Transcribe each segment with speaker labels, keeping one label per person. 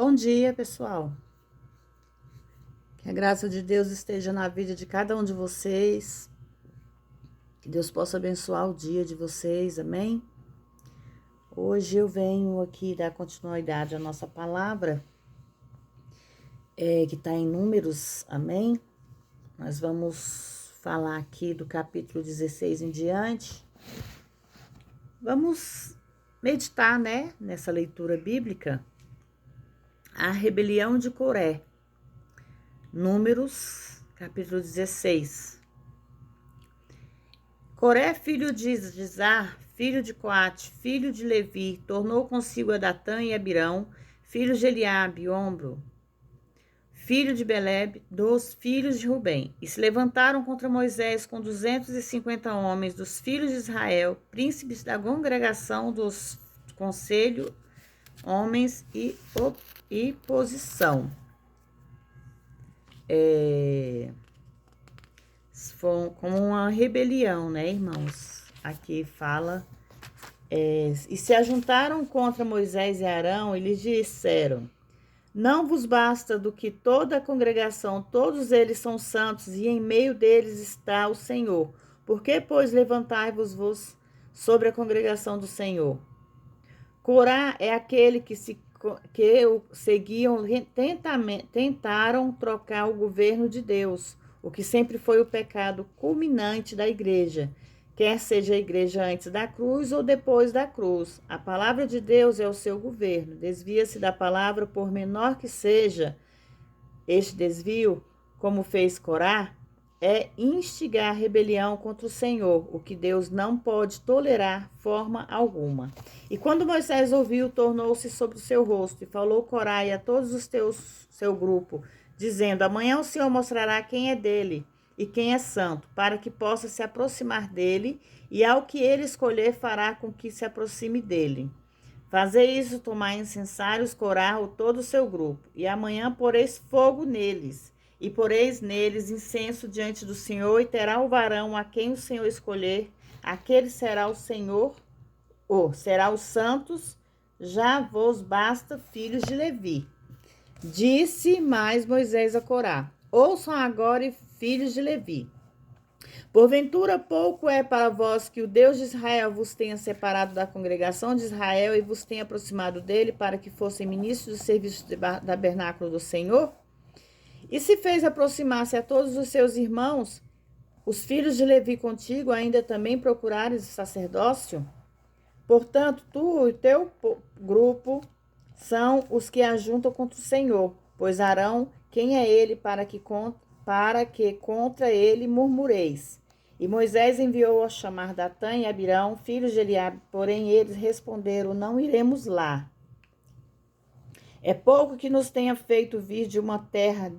Speaker 1: Bom dia, pessoal. Que a graça de Deus esteja na vida de cada um de vocês. Que Deus possa abençoar o dia de vocês, amém? Hoje eu venho aqui dar continuidade à nossa palavra, que está em Números, amém? Nós vamos falar aqui do capítulo 16 em diante. Vamos meditar, né, nessa leitura bíblica, a rebelião de Coré. Números, capítulo 16. Coré, filho de Izar, filho de Coate, filho de Levi, tornou consigo a Datã e Abirão, filhos de Eliabe, Ombro, filho de Beleb, dos filhos de Rubem, e se levantaram contra Moisés com 250 homens dos filhos de Israel, príncipes da congregação dos conselho, homens e posição. Foi como uma rebelião, né, irmãos? Aqui fala, e se ajuntaram contra Moisés e Arão e lhes disseram: não vos basta do que toda a congregação, todos eles são santos e em meio deles está o Senhor. Por que, pois, levantai-vos sobre a congregação do Senhor? Corá é aquele que o seguiam, tentaram trocar o governo de Deus, o que sempre foi o pecado culminante da igreja, quer seja a igreja antes da cruz ou depois da cruz. A palavra de Deus é o seu governo. Desvia-se da palavra, por menor que seja este desvio, como fez Corá, é instigar rebelião contra o Senhor, o que Deus não pode tolerar forma alguma. E quando Moisés ouviu, tornou-se sobre o seu rosto e falou Corá e a todos os seu grupo, dizendo: amanhã o Senhor mostrará quem é dele e quem é santo, para que possa se aproximar dele, e ao que ele escolher fará com que se aproxime dele. Fazei isso, tomai incensários, Corá ou todo o seu grupo, e amanhã poreis fogo neles, e poreis neles incenso diante do Senhor, e terá o varão a quem o Senhor escolher, aquele será o Senhor, ou será os santos, já vos basta, filhos de Levi. Disse mais Moisés a Corá: ouçam agora, filhos de Levi. Porventura pouco é para vós que o Deus de Israel vos tenha separado da congregação de Israel e vos tenha aproximado dele para que fossem ministros do serviço da tabernáculo do Senhor? E se fez aproximar-se a todos os seus irmãos, os filhos de Levi contigo, ainda também procurares o sacerdócio? Portanto, tu e o teu grupo são os que ajuntam contra o Senhor, pois Arão, quem é ele para que contra ele murmureis? E Moisés enviou a chamar Datã e Abirão, filhos de Eliabe, porém eles responderam: não iremos lá. É pouco que nos tenha feito vir de uma terra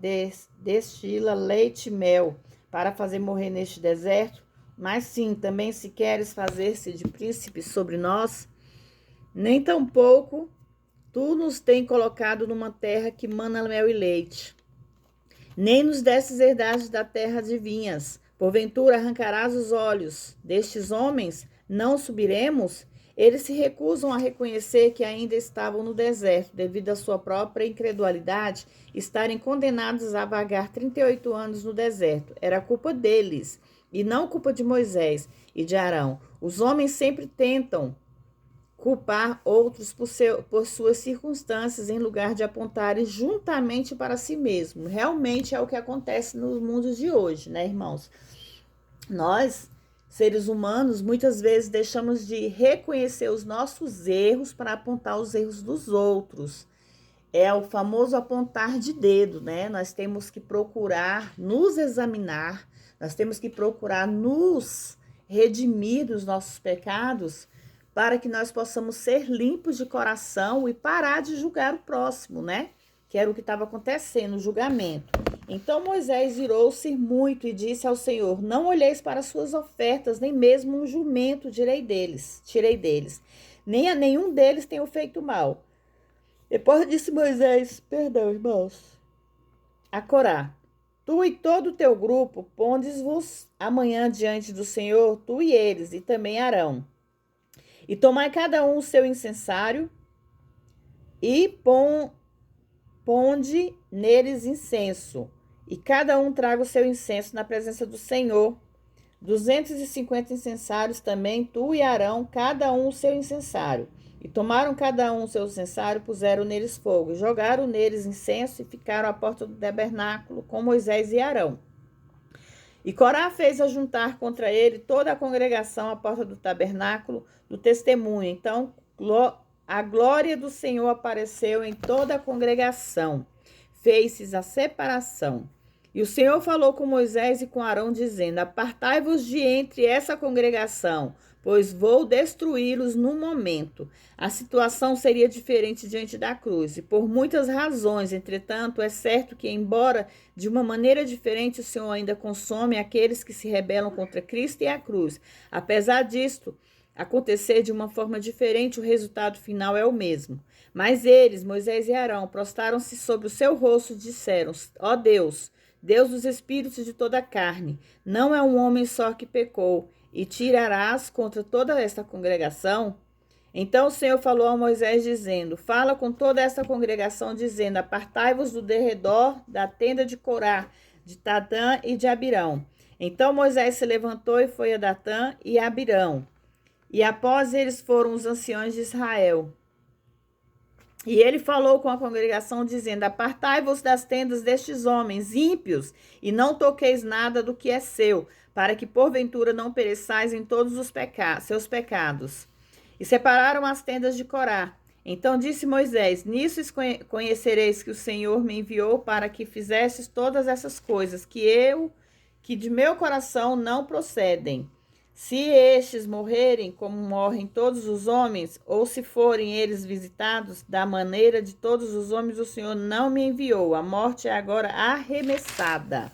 Speaker 1: destila leite e mel, para fazer morrer neste deserto, mas sim, também se queres fazer-se de príncipe sobre nós, nem tampouco tu nos tem colocado numa terra que mana mel e leite, nem nos desses herdades da terra de vinhas. Porventura arrancarás os olhos destes homens? Não subiremos? Eles se recusam a reconhecer que ainda estavam no deserto, devido à sua própria incredulidade, estarem condenados a vagar 38 anos no deserto. Era culpa deles, e não culpa de Moisés e de Arão. Os homens sempre tentam culpar outros por suas circunstâncias, em lugar de apontarem juntamente para si mesmo. Realmente é o que acontece no mundo de hoje, né, irmãos? Nós, seres humanos, muitas vezes deixamos de reconhecer os nossos erros para apontar os erros dos outros. É o famoso apontar de dedo, né? Nós temos que procurar nos examinar, nós temos que procurar nos redimir dos nossos pecados, para que nós possamos ser limpos de coração e parar de julgar o próximo, né? Que era o que estava acontecendo, o julgamento. Então Moisés irou-se muito e disse ao Senhor: não olheis para suas ofertas, nem mesmo um jumento tirei deles. Nem a nenhum deles tenho feito mal. Depois disse Moisés, perdão, irmãos, a Corá: tu e todo o teu grupo, pondes-vos amanhã diante do Senhor, tu e eles, e também Arão. E tomai cada um o seu incensário, e ponde neles incenso, e cada um traga o seu incenso na presença do Senhor. 250 incensários também, tu e Arão, cada um o seu incensário. E tomaram cada um o seu incensário, puseram neles fogo, jogaram neles incenso e ficaram à porta do tabernáculo com Moisés e Arão. E Corá fez ajuntar contra ele toda a congregação à porta do tabernáculo do testemunho. Então a glória do Senhor apareceu em toda a congregação. Fez-se a separação. E o Senhor falou com Moisés e com Arão, dizendo: apartai-vos de entre essa congregação, pois vou destruí-los num momento. A situação seria diferente diante da cruz, e por muitas razões. Entretanto, é certo que, embora de uma maneira diferente, o Senhor ainda consome aqueles que se rebelam contra Cristo e a cruz. Apesar disto acontecer de uma forma diferente, o resultado final é o mesmo. Mas eles, Moisés e Arão, prostraram-se sobre o seu rosto e disseram: ó Deus, Deus dos espíritos de toda a carne, não é um homem só que pecou, e tirarás contra toda esta congregação? Então o Senhor falou a Moisés, dizendo: fala com toda esta congregação, dizendo: apartai-vos do derredor da tenda de Corá, de Datã e de Abirão. Então Moisés se levantou e foi a Datã e a Abirão. E após eles foram os anciões de Israel. E ele falou com a congregação, dizendo: apartai-vos das tendas destes homens ímpios, e não toqueis nada do que é seu, para que porventura não pereçais em todos os seus pecados. E separaram as tendas de Corá. Então disse Moisés: nisso conhecereis que o Senhor me enviou para que fizesses todas essas coisas, que de meu coração não procedem. Se estes morrerem como morrem todos os homens, ou se forem eles visitados da maneira de todos os homens, o Senhor não me enviou. A morte é agora arremessada.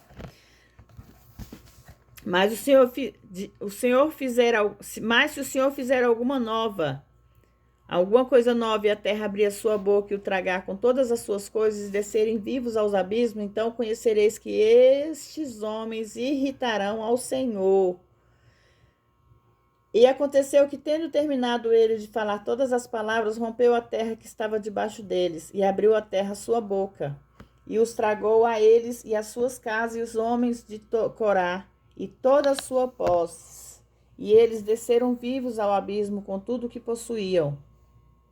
Speaker 1: Mas se o Senhor fizer alguma coisa nova, e a terra abrir a sua boca e o tragar com todas as suas coisas e descerem vivos aos abismos, então conhecereis que estes homens irritarão ao Senhor. E aconteceu que, tendo terminado ele de falar todas as palavras, rompeu a terra que estava debaixo deles, e abriu a terra a sua boca, e os tragou a eles e as suas casas, e os homens de Corá, e toda a sua posse. E eles desceram vivos ao abismo com tudo o que possuíam,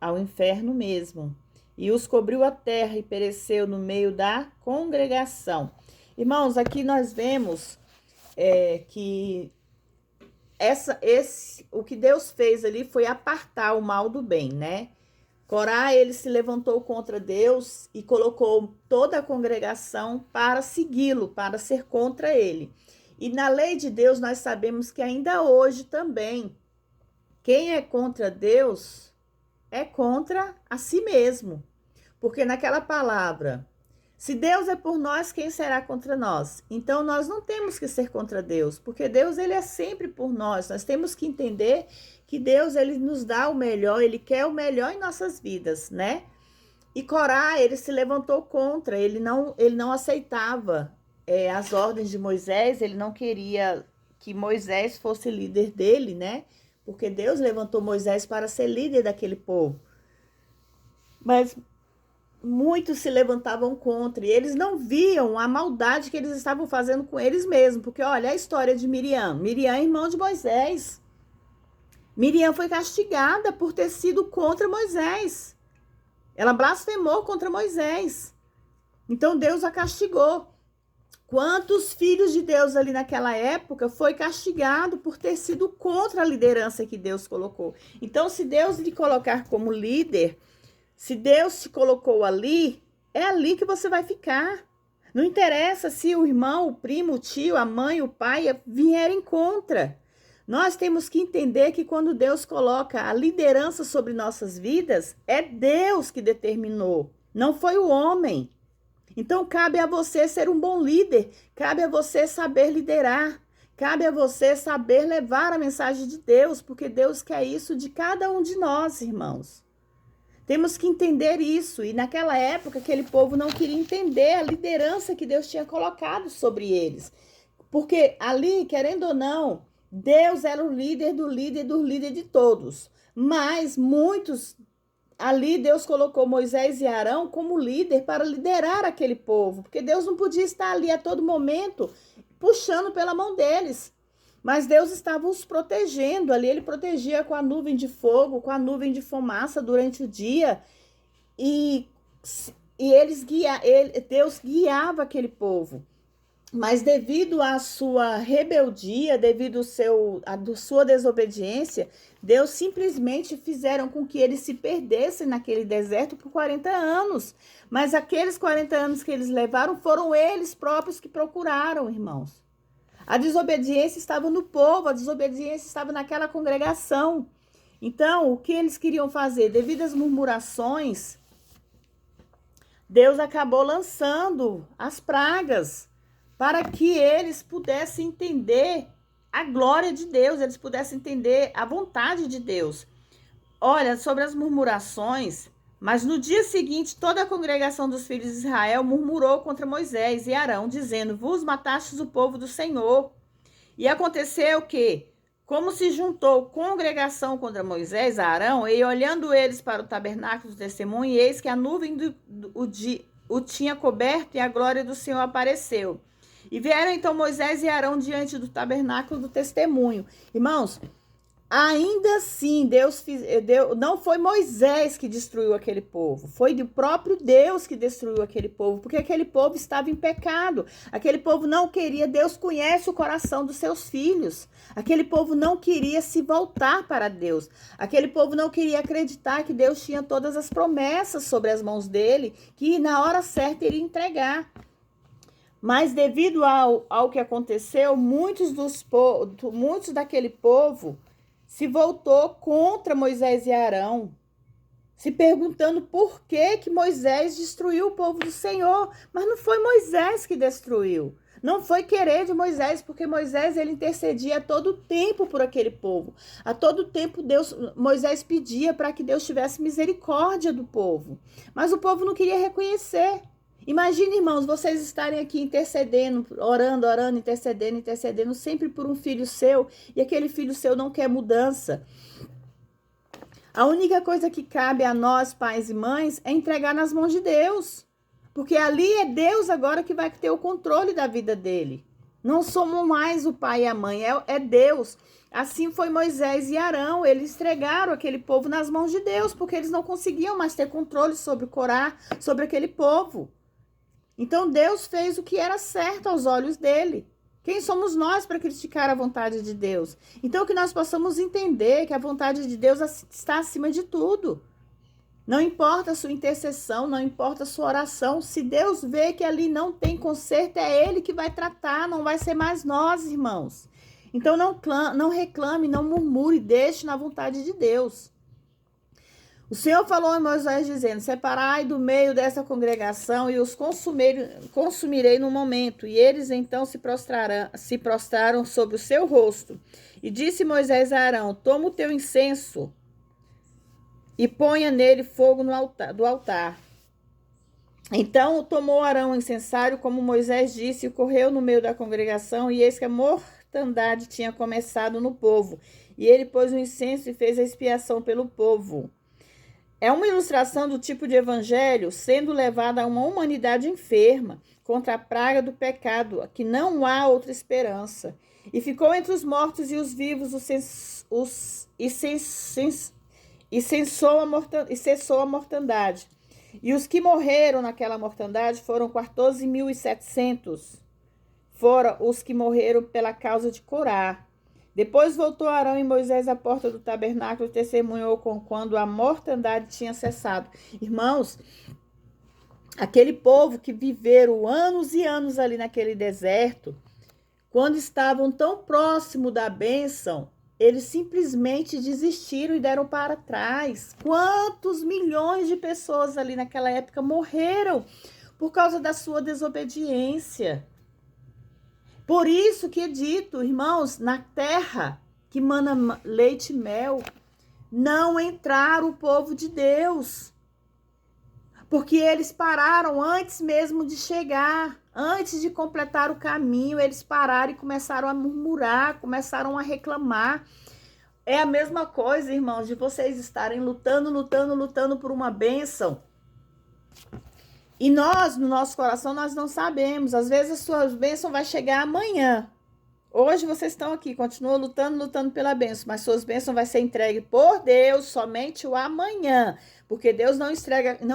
Speaker 1: ao inferno mesmo. E os cobriu a terra, e pereceu no meio da congregação. Irmãos, aqui nós vemos que o que Deus fez ali foi apartar o mal do bem, né? Corá, ele se levantou contra Deus e colocou toda a congregação para segui-lo, para ser contra ele. E na lei de Deus nós sabemos que ainda hoje também, quem é contra Deus é contra a si mesmo. Porque naquela palavra: se Deus é por nós, quem será contra nós? Então, nós não temos que ser contra Deus, porque Deus, ele é sempre por nós. Nós temos que entender que Deus, ele nos dá o melhor, ele quer o melhor em nossas vidas, né? E Corá, ele se levantou contra, ele não aceitava as ordens de Moisés, ele não queria que Moisés fosse líder dele, né? Porque Deus levantou Moisés para ser líder daquele povo. Mas muitos se levantavam contra, e eles não viam a maldade que eles estavam fazendo com eles mesmos, porque olha a história de Miriam. Miriam é irmã de Moisés. Miriam foi castigada por ter sido contra Moisés. Ela blasfemou contra Moisés. Então Deus a castigou. Quantos filhos de Deus ali naquela época foi castigado por ter sido contra a liderança que Deus colocou? Então, se Deus lhe colocar como líder, se Deus te colocou ali, é ali que você vai ficar. Não interessa se o irmão, o primo, o tio, a mãe, o pai vierem contra. Nós temos que entender que quando Deus coloca a liderança sobre nossas vidas, é Deus que determinou, não foi o homem. Então, cabe a você ser um bom líder, cabe a você saber liderar, cabe a você saber levar a mensagem de Deus, porque Deus quer isso de cada um de nós, irmãos. Temos que entender isso. E naquela época, aquele povo não queria entender a liderança que Deus tinha colocado sobre eles. Porque ali, querendo ou não, Deus era o líder do líder de todos. Mas muitos ali Deus colocou Moisés e Arão como líder para liderar aquele povo, porque Deus não podia estar ali a todo momento puxando pela mão deles. Mas Deus estava os protegendo ali, ele protegia com a nuvem de fogo, com a nuvem de fumaça durante o dia, e Deus guiava aquele povo. Mas devido à sua rebeldia, devido à sua desobediência, Deus simplesmente fizeram com que eles se perdessem naquele deserto por 40 anos. Mas aqueles 40 anos que eles levaram foram eles próprios que procuraram, irmãos. A desobediência estava no povo, a desobediência estava naquela congregação. Então, o que eles queriam fazer? Devido às murmurações, Deus acabou lançando as pragas para que eles pudessem entender a glória de Deus, eles pudessem entender a vontade de Deus. Olha, sobre as murmurações, mas no dia seguinte toda a congregação dos filhos de Israel murmurou contra Moisés e Arão, dizendo: vos matastes o povo do Senhor. E aconteceu que, como se juntou congregação contra Moisés e Arão, e olhando eles para o tabernáculo do testemunho, eis que a nuvem o tinha coberto e a glória do Senhor apareceu. E vieram então Moisés e Arão diante do tabernáculo do testemunho. Irmãos, ainda assim, não foi Moisés que destruiu aquele povo, foi o próprio Deus que destruiu aquele povo, porque aquele povo estava em pecado, aquele povo não queria, Deus conhece o coração dos seus filhos, aquele povo não queria se voltar para Deus, aquele povo não queria acreditar que Deus tinha todas as promessas sobre as mãos dele, que na hora certa iria entregar. Mas devido ao que aconteceu, muitos daquele povo se voltou contra Moisés e Arão, se perguntando por que Moisés destruiu o povo do Senhor. Mas não foi Moisés que destruiu. Não foi querer de Moisés, porque Moisés ele intercedia a todo tempo por aquele povo. A todo tempo Moisés pedia para que Deus tivesse misericórdia do povo. Mas o povo não queria reconhecer. Imagina, irmãos, vocês estarem aqui intercedendo, orando, intercedendo, sempre por um filho seu, e aquele filho seu não quer mudança. A única coisa que cabe a nós, pais e mães, é entregar nas mãos de Deus. Porque ali é Deus agora que vai ter o controle da vida dele. Não somos mais o pai e a mãe, é Deus. Assim foi Moisés e Arão, eles entregaram aquele povo nas mãos de Deus, porque eles não conseguiam mais ter controle sobre Corá, sobre aquele povo. Então Deus fez o que era certo aos olhos dele. Quem somos nós para criticar a vontade de Deus? Então que nós possamos entender que a vontade de Deus está acima de tudo. Não importa a sua intercessão, não importa a sua oração. Se Deus vê que ali não tem conserto, é Ele que vai tratar, não vai ser mais nós, irmãos. Então não reclame, não murmure, deixe na vontade de Deus. O Senhor falou a Moisés dizendo: separai do meio dessa congregação e os consumirei no momento. E eles então se prostraram sobre o seu rosto. E disse Moisés a Arão: toma o teu incenso e ponha nele fogo do altar. Então tomou Arão o incensário, como Moisés disse, e correu no meio da congregação, e eis que a mortandade tinha começado no povo. E ele pôs o incenso e fez a expiação pelo povo. É uma ilustração do tipo de evangelho sendo levado a uma humanidade enferma contra a praga do pecado, que não há outra esperança. E ficou entre os mortos e os vivos cessou a mortandade. E os que morreram naquela mortandade foram 14.700. Foram os que morreram pela causa de Corá. Depois voltou Arão e Moisés à porta do tabernáculo e testemunhou quando a mortandade tinha cessado. Irmãos, aquele povo que viveram anos e anos ali naquele deserto, quando estavam tão próximo da bênção, eles simplesmente desistiram e deram para trás. Quantos milhões de pessoas ali naquela época morreram por causa da sua desobediência? Por isso que é dito, irmãos, na terra que mana leite e mel, não entraram o povo de Deus. Porque eles pararam antes mesmo de chegar, antes de completar o caminho, eles pararam e começaram a murmurar, começaram a reclamar. É a mesma coisa, irmãos, de vocês estarem lutando por uma bênção. E nós, no nosso coração, nós não sabemos. Às vezes a sua bênção vai chegar amanhã. Hoje vocês estão aqui, continuam lutando pela bênção, mas suas bênçãos vai ser entregue por Deus somente o amanhã. Porque Deus não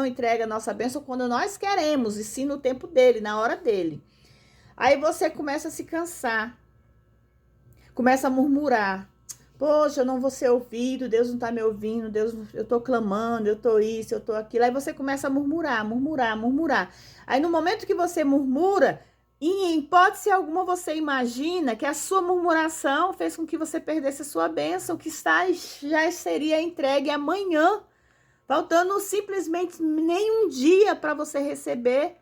Speaker 1: entrega a nossa bênção quando nós queremos, e sim no tempo dele, na hora dele. Aí você começa a se cansar. Começa a murmurar. Poxa, eu não vou ser ouvido, Deus não está me ouvindo, Deus, eu estou clamando, eu estou isso, eu estou aquilo. Aí você começa a murmurar. Aí no momento que você murmura, em hipótese alguma você imagina que a sua murmuração fez com que você perdesse a sua bênção, que já seria entregue amanhã, faltando simplesmente nem um dia para você receber.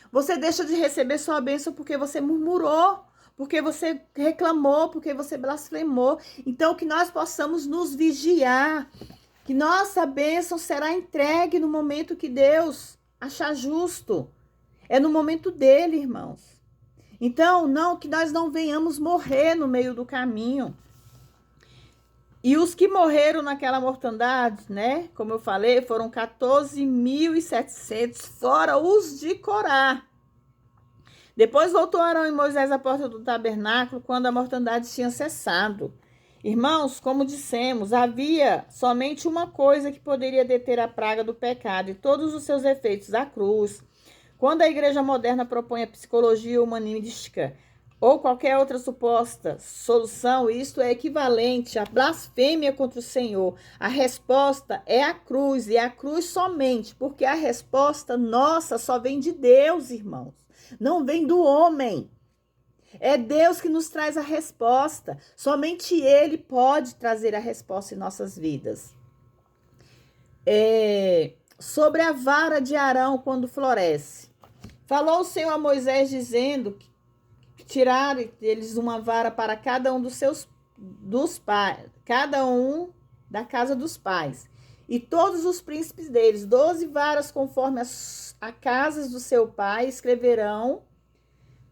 Speaker 1: Você deixa de receber sua bênção porque você murmurou, porque você reclamou, porque você blasfemou. Então, que nós possamos nos vigiar, que nossa bênção será entregue no momento que Deus achar justo. É no momento dele, irmãos. Então, que nós não venhamos morrer no meio do caminho. E os que morreram naquela mortandade, né? Como eu falei, foram 14.700, fora os de Corá. Depois voltou Arão e Moisés à porta do tabernáculo, quando a mortandade tinha cessado. Irmãos, como dissemos, havia somente uma coisa que poderia deter a praga do pecado e todos os seus efeitos, a cruz. Quando a igreja moderna propõe a psicologia humanística ou qualquer outra suposta solução, isto é equivalente à blasfêmia contra o Senhor. A resposta é a cruz, e a cruz somente, porque a resposta nossa só vem de Deus, irmãos. Não vem do homem. É Deus que nos traz a resposta. Somente Ele pode trazer a resposta em nossas vidas. Sobre a vara de Arão quando floresce. Falou o Senhor a Moisés dizendo que tiraram eles uma vara para cada um dos pais, cada um da casa dos pais. E todos os príncipes deles, 12 varas conforme as casas do seu pai,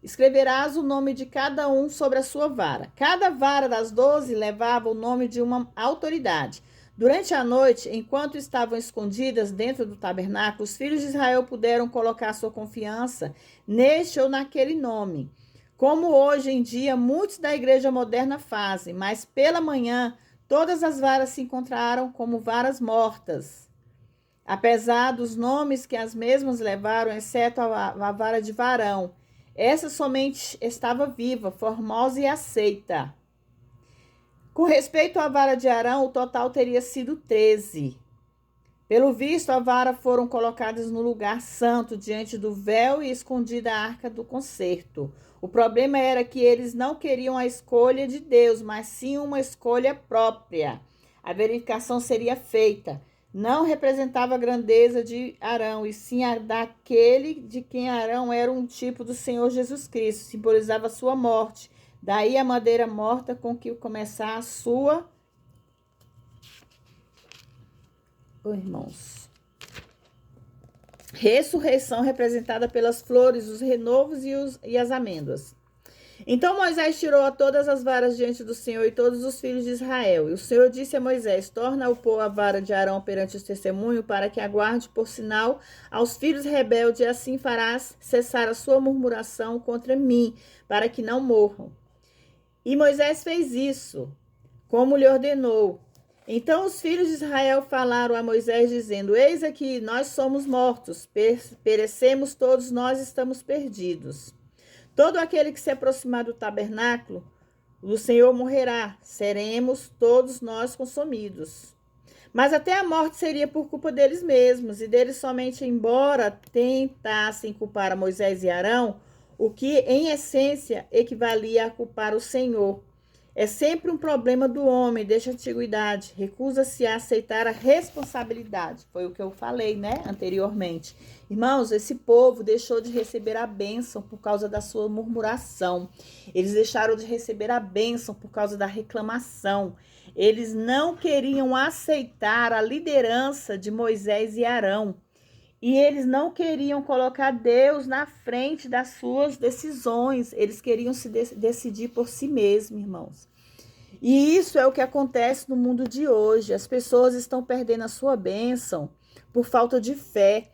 Speaker 1: escreverás o nome de cada um sobre a sua vara. Cada vara das 12 levava o nome de uma autoridade. Durante a noite, enquanto estavam escondidas dentro do tabernáculo, os filhos de Israel puderam colocar sua confiança neste ou naquele nome, como hoje em dia muitos da igreja moderna fazem, mas pela manhã todas as varas se encontraram como varas mortas, apesar dos nomes que as mesmas levaram, exceto a vara de varão. Essa somente estava viva, formosa e aceita. Com respeito à vara de Arão, o total teria sido 13. Pelo visto, a vara foram colocadas no lugar santo, diante do véu e escondida a arca do concerto. O problema era que eles não queriam a escolha de Deus, mas sim uma escolha própria. A verificação seria feita. Não representava a grandeza de Arão, e sim a daquele de quem Arão era um tipo do Senhor Jesus Cristo, simbolizava a sua morte. Daí a madeira morta com que começar a sua... irmãos. Ressurreição representada pelas flores, os renovos e as amêndoas. Então Moisés tirou a todas as varas diante do Senhor e todos os filhos de Israel. E o Senhor disse a Moisés: torna-o pôr a vara de Arão perante os testemunhos, para que aguarde por sinal aos filhos rebeldes, e assim farás cessar a sua murmuração contra mim, para que não morram. E Moisés fez isso, como lhe ordenou. Então os filhos de Israel falaram a Moisés, dizendo: eis aqui, nós somos mortos, perecemos todos, nós estamos perdidos. Todo aquele que se aproximar do tabernáculo do Senhor morrerá, seremos todos nós consumidos. Mas até a morte seria por culpa deles mesmos, e deles somente, embora tentassem culpar a Moisés e Arão, o que em essência equivalia a culpar o Senhor. É sempre um problema do homem desde a antiguidade, recusa-se a aceitar a responsabilidade. Foi o que eu falei, né, anteriormente. Irmãos, esse povo deixou de receber a bênção por causa da sua murmuração. Eles deixaram de receber a bênção por causa da reclamação. Eles não queriam aceitar a liderança de Moisés e Arão. E eles não queriam colocar Deus na frente das suas decisões. Eles queriam se decidir por si mesmos, irmãos. E isso é o que acontece no mundo de hoje. As pessoas estão perdendo a sua bênção por falta de fé.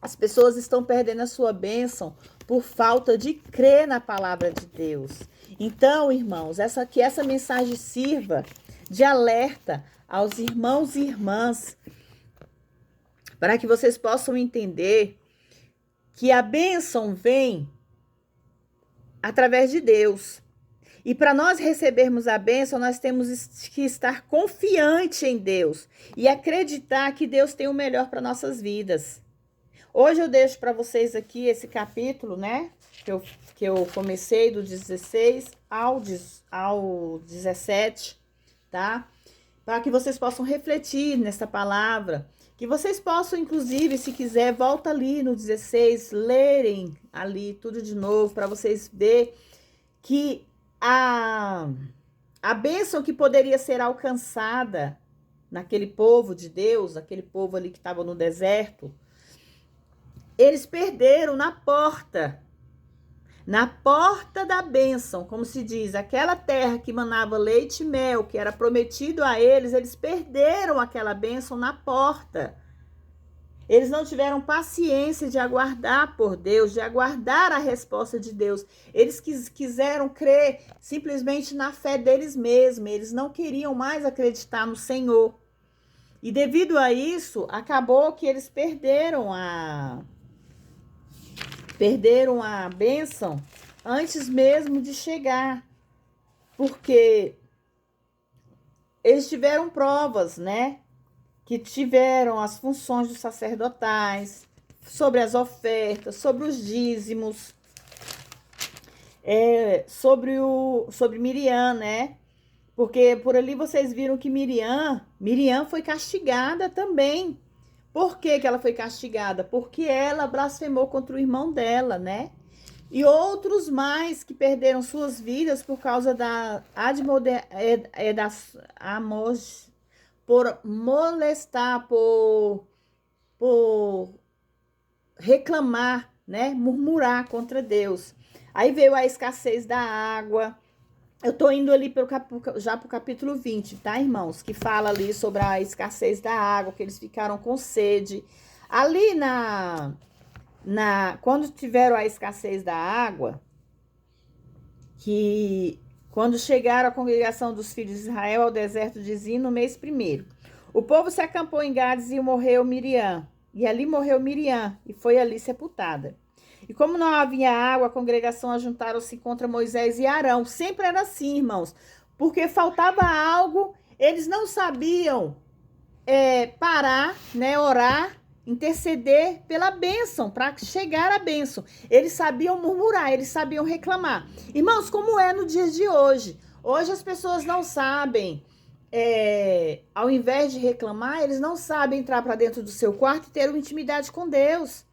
Speaker 1: As pessoas estão perdendo a sua bênção por falta de crer na palavra de Deus. Então, irmãos, que essa mensagem sirva de alerta aos irmãos e irmãs, para que vocês possam entender que a bênção vem através de Deus. E para nós recebermos a bênção, nós temos que estar confiante em Deus e acreditar que Deus tem o melhor para nossas vidas. Hoje eu deixo para vocês aqui esse capítulo, né? Que eu comecei do 16 ao 17, tá? Para que vocês possam refletir nessa palavra. Que vocês possam, inclusive, se quiser, volta ali no 16, lerem ali tudo de novo, para vocês verem que a bênção que poderia ser alcançada naquele povo de Deus, aquele povo ali que estava no deserto, eles perderam na porta da bênção, como se diz, aquela terra que manava leite e mel, que era prometido a eles, eles perderam aquela bênção na porta. Eles não tiveram paciência de aguardar por Deus, de aguardar a resposta de Deus. Eles quiseram crer simplesmente na fé deles mesmos. Eles não queriam mais acreditar no Senhor. E devido a isso, acabou que eles perderam a bênção antes mesmo de chegar. Porque eles tiveram provas, né? Que tiveram as funções dos sacerdotais, sobre as ofertas, sobre os dízimos, sobre Miriam, né? Porque por ali vocês viram que Miriam foi castigada também. Por que ela foi castigada? Porque ela blasfemou contra o irmão dela, né? E outros mais que perderam suas vidas por causa por molestar, por reclamar, né? Murmurar contra Deus. Aí veio a escassez da água. Eu tô indo ali já pro capítulo 20, tá, irmãos? Que fala ali sobre a escassez da água, que eles ficaram com sede. Ali quando tiveram a escassez da água, que quando chegaram a congregação dos filhos de Israel ao deserto de Zin no mês 1º, o povo se acampou em Gades e morreu Miriam. E ali morreu Miriam e foi ali sepultada. E como não havia água, a congregação ajuntaram-se contra Moisés e Arão. Sempre era assim, irmãos. Porque faltava algo, eles não sabiam parar, né, orar, interceder pela bênção, para chegar à bênção. Eles sabiam murmurar, eles sabiam reclamar. Irmãos, como é no dia de hoje? Hoje as pessoas não sabem, ao invés de reclamar, eles não sabem entrar para dentro do seu quarto e ter uma intimidade com Deus.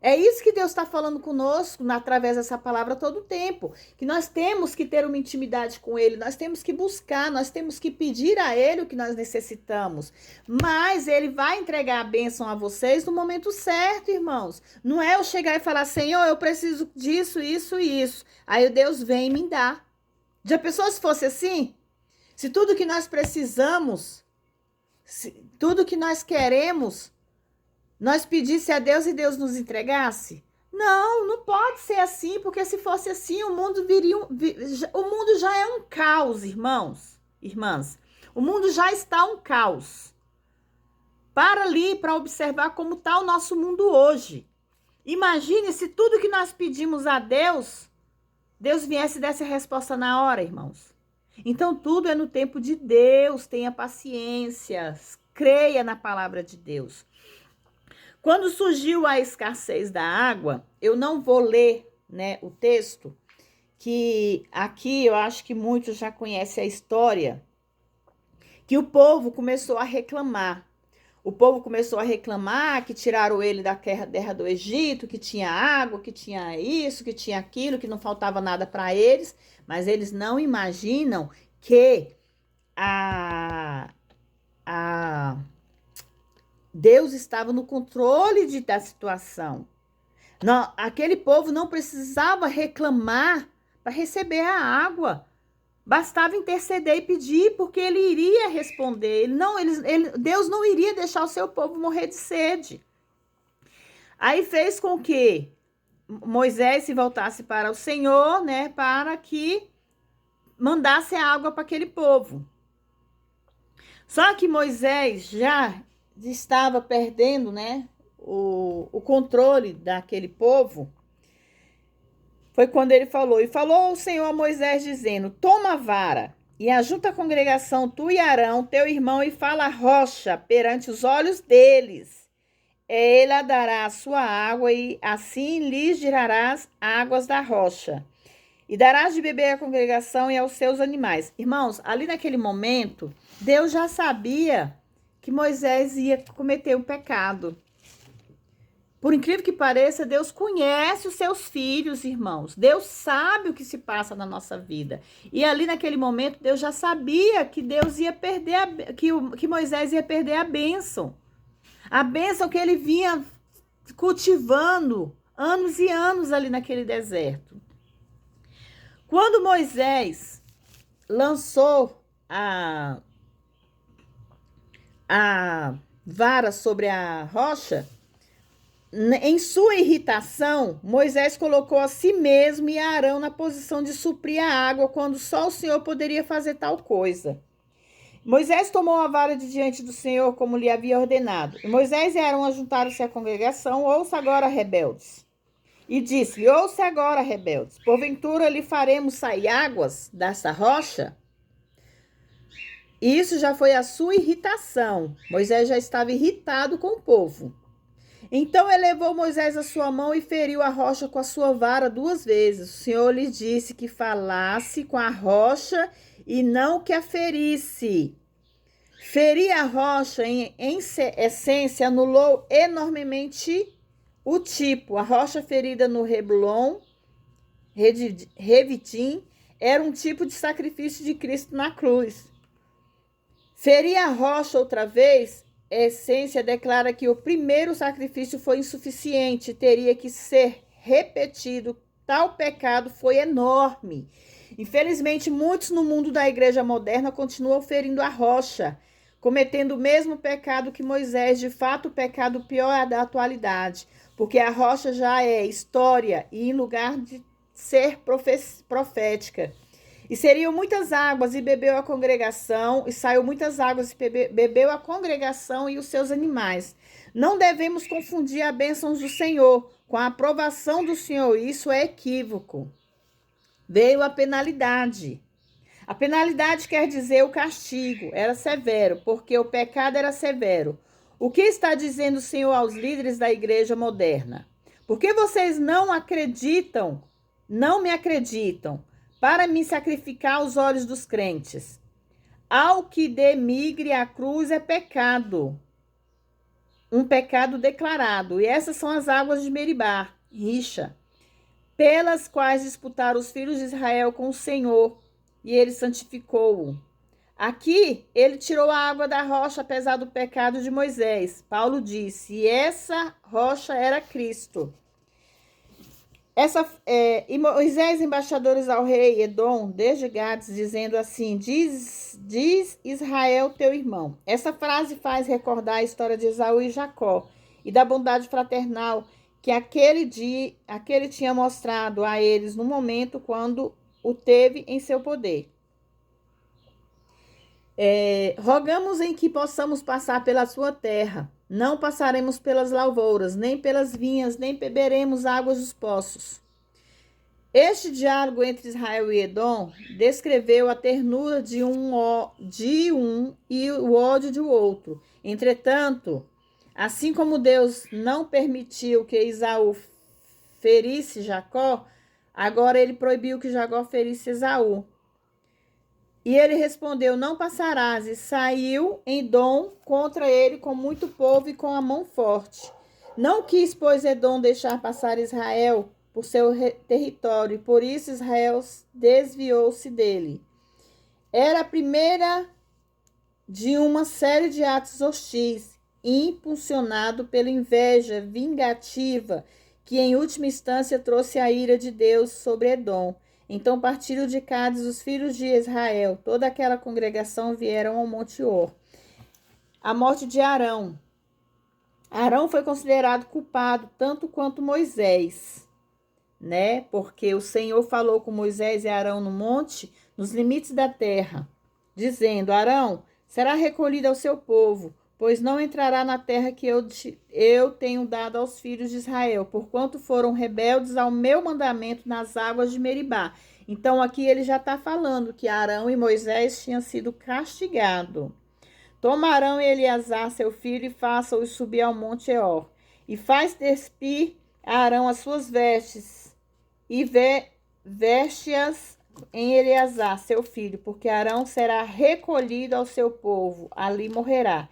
Speaker 1: É isso que Deus está falando conosco através dessa palavra todo o tempo. Que nós temos que ter uma intimidade com Ele, nós temos que buscar, nós temos que pedir a Ele o que nós necessitamos. Mas Ele vai entregar a bênção a vocês no momento certo, irmãos. Não é eu chegar e falar, Senhor, eu preciso disso, isso e isso. Aí o Deus vem e me dá. Já pensou se fosse assim? Se tudo que nós precisamos, tudo que nós queremos, nós pedisse a Deus e Deus nos entregasse? Não, não pode ser assim, porque se fosse assim, o mundo o mundo já é um caos, irmãs. O mundo já está um caos. Para ali para observar como está o nosso mundo hoje. Imagine se tudo que nós pedimos a Deus, Deus viesse e desse a resposta na hora, irmãos. Então tudo é no tempo de Deus, tenha paciência, creia na palavra de Deus. Quando surgiu a escassez da água, eu não vou ler, né, o texto, que aqui eu acho que muitos já conhecem a história, que o povo começou a reclamar. O povo começou a reclamar que tiraram ele da terra do Egito, que tinha água, que tinha isso, que tinha aquilo, que não faltava nada para eles, mas eles não imaginam que Deus estava no controle da situação. Aquele povo não precisava reclamar para receber a água. Bastava interceder e pedir, porque ele iria responder. Deus não iria deixar o seu povo morrer de sede. Aí fez com que Moisés se voltasse para o Senhor, né, para que mandasse a água para aquele povo. Só que Moisés já estava perdendo, né, o controle daquele povo. Foi quando ele falou, e falou o Senhor a Moisés dizendo, toma a vara e ajunta a congregação, tu e Arão, teu irmão, e fala a rocha perante os olhos deles. Ela dará a sua água e assim lhes dirarás águas da rocha. E darás de beber à congregação e aos seus animais. Irmãos, ali naquele momento, Deus já sabia que Moisés ia cometer um pecado. Por incrível que pareça, Deus conhece os seus filhos, irmãos. Deus sabe o que se passa na nossa vida. E ali naquele momento, Deus já sabia que Deus ia perder, que Moisés ia perder a bênção. A bênção que ele vinha cultivando anos e anos ali naquele deserto. Quando Moisés lançou a vara sobre a rocha, em sua irritação, Moisés colocou a si mesmo e a Arão na posição de suprir a água, quando só o Senhor poderia fazer tal coisa. Moisés tomou a vara de diante do Senhor, como lhe havia ordenado. E Moisés e Arão ajuntaram-se à congregação, ouça agora, rebeldes. E disse-lhe, ouça agora, rebeldes, porventura lhe faremos sair águas desta rocha? Isso já foi a sua irritação. Moisés já estava irritado com o povo. Então elevou Moisés a sua mão e feriu a rocha com a sua vara 2 vezes. O Senhor lhe disse que falasse com a rocha e não que a ferisse. Ferir a rocha, em essência, anulou enormemente o tipo. A rocha ferida no Reblon, Revitim, era um tipo de sacrifício de Cristo na cruz. Ferir a rocha outra vez, a essência declara que o primeiro sacrifício foi insuficiente, teria que ser repetido. Tal pecado foi enorme. Infelizmente, muitos no mundo da igreja moderna continuam ferindo a rocha, cometendo o mesmo pecado que Moisés, de fato o pecado pior é da atualidade, porque a rocha já é história e em lugar de ser profética. E seriam muitas águas e bebeu a congregação, e saiu muitas águas e bebeu a congregação e os seus animais. Não devemos confundir as bênçãos do Senhor com a aprovação do Senhor, isso é equívoco. Veio a penalidade. A penalidade quer dizer o castigo, era severo, porque o pecado era severo. O que está dizendo o Senhor aos líderes da igreja moderna? Porque vocês não me acreditam, para me sacrificar aos olhos dos crentes. Ao que demigre a cruz é pecado. Um pecado declarado. E essas são as águas de Meribá, rixa, pelas quais disputaram os filhos de Israel com o Senhor, e ele santificou-o. Aqui, ele tirou a água da rocha, apesar do pecado de Moisés. Paulo disse, e essa rocha era Cristo. E Moisés, embaixadores ao rei Edom, desde Gades, dizendo assim, diz Israel teu irmão. Essa frase faz recordar a história de Esaú e Jacó e da bondade fraternal que aquele tinha mostrado a eles no momento quando o teve em seu poder. Rogamos em que possamos passar pela sua terra. Não passaremos pelas lavouras, nem pelas vinhas, nem beberemos águas dos poços. Este diálogo entre Israel e Edom descreveu a ternura de um e o ódio do outro. Entretanto, assim como Deus não permitiu que Esaú ferisse Jacó, agora ele proibiu que Jacó ferisse Esaú. E ele respondeu, não passarás, e saiu Edom contra ele com muito povo e com a mão forte. Não quis, pois, Edom deixar passar Israel por seu território, e por isso Israel desviou-se dele. Era a primeira de uma série de atos hostis, impulsionado pela inveja vingativa, que em última instância trouxe a ira de Deus sobre Edom. Então partiram de Cádiz os filhos de Israel, toda aquela congregação vieram ao Monte Or. A morte de Arão. Arão foi considerado culpado tanto quanto Moisés, né? Porque o Senhor falou com Moisés e Arão no monte, nos limites da terra, dizendo: Arão será recolhido ao seu povo, pois não entrará na terra que eu tenho dado aos filhos de Israel, porquanto foram rebeldes ao meu mandamento nas águas de Meribá. Então aqui ele já está falando que Arão e Moisés tinham sido castigados. Toma Arão e Eleazar, seu filho, e faça-os subir ao monte Eor. E faz despir a Arão as suas vestes, e veste-as em Eleazar, seu filho, porque Arão será recolhido ao seu povo, ali morrerá.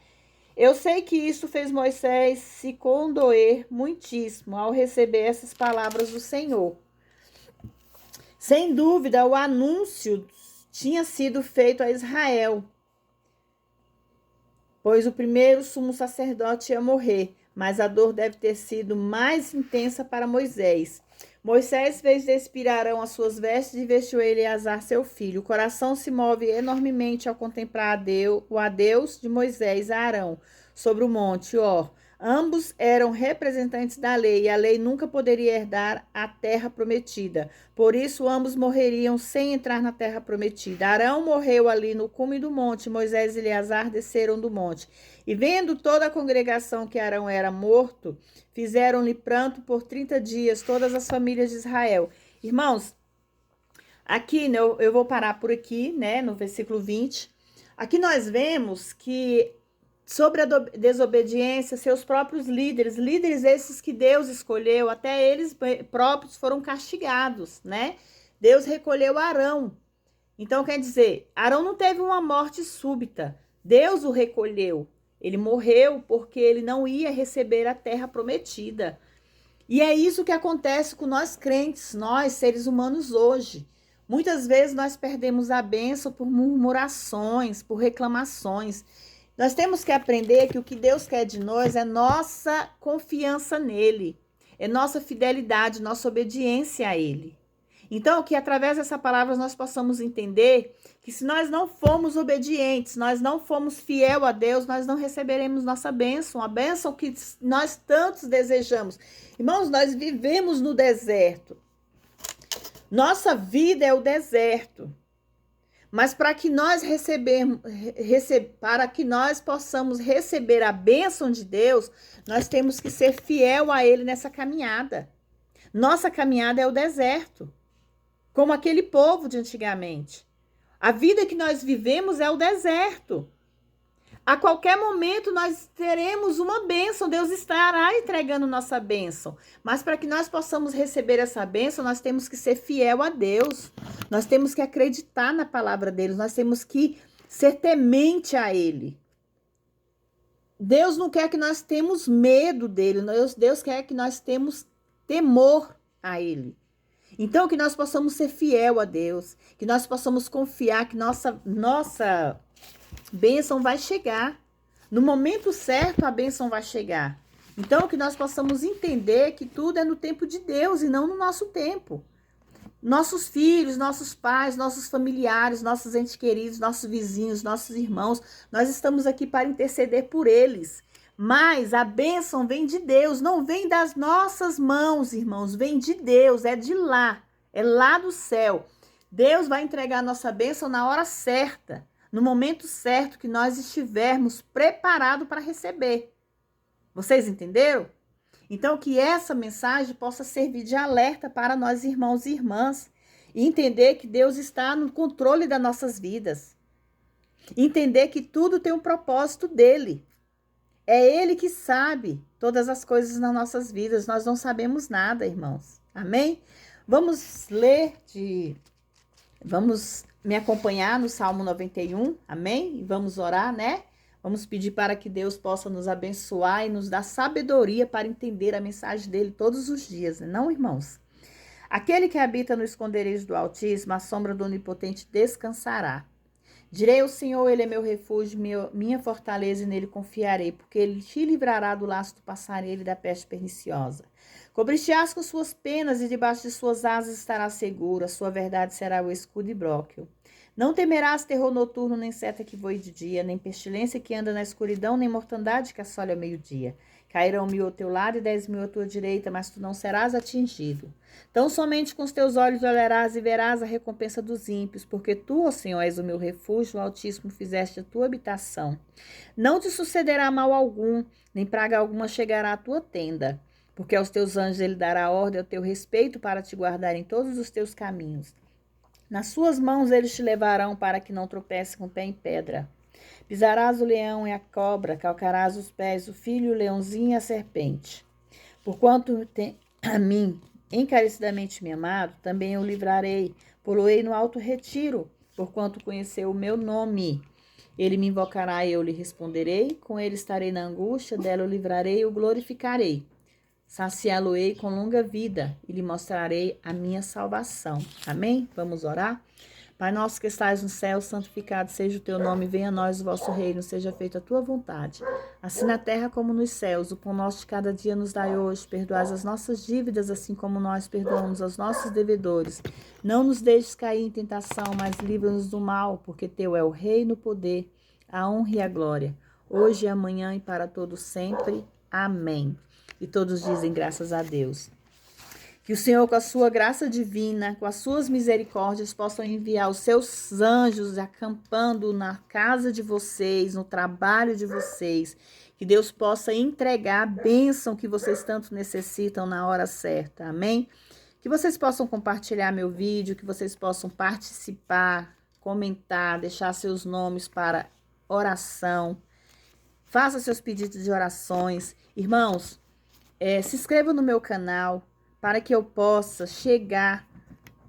Speaker 1: Eu sei que isso fez Moisés se condoer muitíssimo ao receber essas palavras do Senhor. Sem dúvida, o anúncio tinha sido feito a Israel, pois o primeiro sumo sacerdote ia morrer, mas a dor deve ter sido mais intensa para Moisés. Moisés fez despir Arão as suas vestes e vestiu Eleazar seu filho. O coração se move enormemente ao contemplar o adeus de Moisés a Arão sobre o monte Or. Ambos eram representantes da lei, e a lei nunca poderia herdar a terra prometida. Por isso, ambos morreriam sem entrar na terra prometida. Arão morreu ali no cume do monte, Moisés e Eleazar desceram do monte. E vendo toda a congregação que Arão era morto, fizeram-lhe pranto por 30 dias, todas as famílias de Israel. Irmãos, aqui, né, eu vou parar por aqui, né, no versículo 20. Aqui nós vemos que sobre a desobediência, seus próprios líderes esses que Deus escolheu, até eles próprios foram castigados, né? Deus recolheu Arão. Então, quer dizer, Arão não teve uma morte súbita. Deus o recolheu. Ele morreu porque ele não ia receber a terra prometida. E é isso que acontece com nós crentes, nós seres humanos hoje. Muitas vezes nós perdemos a bênção por murmurações, por reclamações. Nós temos que aprender que o que Deus quer de nós é nossa confiança nele, é nossa fidelidade, nossa obediência a ele. Então, que através dessa palavra nós possamos entender que se nós não formos obedientes, nós não formos fiel a Deus, nós não receberemos nossa bênção, a bênção que nós tantos desejamos. Irmãos, nós vivemos no deserto. Nossa vida é o deserto. Mas para que nós possamos receber a bênção de Deus, nós temos que ser fiel a Ele nessa caminhada. Nossa caminhada é o deserto, como aquele povo de antigamente. A vida que nós vivemos é o deserto. A qualquer momento nós teremos uma bênção, Deus estará entregando nossa bênção. Mas para que nós possamos receber essa bênção, nós temos que ser fiel a Deus. Nós temos que acreditar na palavra dele, nós temos que ser temente a ele. Deus não quer que nós tenhamos medo dele, Deus quer que nós tenhamos temor a ele. Então, que nós possamos ser fiel a Deus, que nós possamos confiar que nossa bênção vai chegar. No momento certo, a bênção vai chegar. Então, que nós possamos entender que tudo é no tempo de Deus e não no nosso tempo. Nossos filhos, nossos pais, nossos familiares, nossos entes queridos, nossos vizinhos, nossos irmãos, nós estamos aqui para interceder por eles. Mas a bênção vem de Deus, não vem das nossas mãos, irmãos, vem de Deus, é de lá, é lá do céu. Deus vai entregar a nossa bênção na hora certa, no momento certo que nós estivermos preparados para receber. Vocês entenderam? Então, que essa mensagem possa servir de alerta para nós, irmãos e irmãs, e entender que Deus está no controle das nossas vidas. Entender que tudo tem um propósito dele. É ele que sabe todas as coisas nas nossas vidas. Nós não sabemos nada, irmãos. Amém? Vamos me acompanhar no Salmo 91. Amém? E vamos orar, né? Vamos pedir para que Deus possa nos abençoar e nos dar sabedoria para entender a mensagem dele todos os dias, não, irmãos? Aquele que habita no esconderijo do Altíssimo, a sombra do Onipotente descansará. Direi ao Senhor, ele é meu refúgio, minha fortaleza, e nele confiarei, porque ele te livrará do laço do passarinheiro e da peste perniciosa. Cobrir-te-ás com suas penas, e debaixo de suas asas estarás seguro, a sua verdade será o escudo e bróquio. Não temerás terror noturno, nem seta que voe de dia, nem pestilência que anda na escuridão, nem mortandade que assole ao meio-dia. Cairão 1000 ao teu lado e 10.000 à tua direita, mas tu não serás atingido. Tão somente com os teus olhos olharás e verás a recompensa dos ímpios, porque tu, ó Senhor, és o meu refúgio, o Altíssimo fizeste a tua habitação. Não te sucederá mal algum, nem praga alguma chegará à tua tenda, porque aos teus anjos ele dará ordem ao teu respeito para te guardar em todos os teus caminhos. Nas suas mãos eles te levarão para que não tropece com o pé em pedra. Pisarás o leão e a cobra, calcarás os pés, o filho, o leãozinho e a serpente. Porquanto a mim encarecidamente me amado, também eu livrarei, poloei no alto retiro, porquanto conheceu o meu nome. Ele me invocará e eu lhe responderei, com ele estarei na angústia, dela eu livrarei e o glorificarei. Saciá-lo-ei com longa vida e lhe mostrarei a minha salvação. Amém? Vamos orar? Pai nosso que estais no céu, santificado seja o teu nome, venha a nós o vosso reino, seja feita a tua vontade, assim na terra como nos céus. O pão nosso de cada dia nos dai hoje, perdoai as nossas dívidas, assim como nós perdoamos aos nossos devedores. Não nos deixes cair em tentação, mas livra-nos do mal, porque teu é o reino, o poder, a honra e a glória, hoje e amanhã e para todos sempre. Amém. E todos dizem graças a Deus. Que o Senhor, com a sua graça divina, com as suas misericórdias, possam enviar os seus anjos acampando na casa de vocês, no trabalho de vocês. Que Deus possa entregar a bênção que vocês tanto necessitam na hora certa. Amém? Que vocês possam compartilhar meu vídeo, que vocês possam participar, comentar, deixar seus nomes para oração. Faça seus pedidos de orações. Irmãos, se inscreva no meu canal, para que eu possa chegar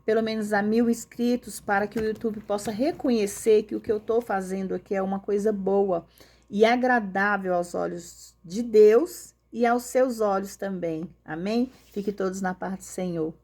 Speaker 1: pelo menos a 1000 inscritos, para que o YouTube possa reconhecer que o que eu estou fazendo aqui é uma coisa boa e agradável aos olhos de Deus e aos seus olhos também. Amém? Fiquem todos na paz do Senhor.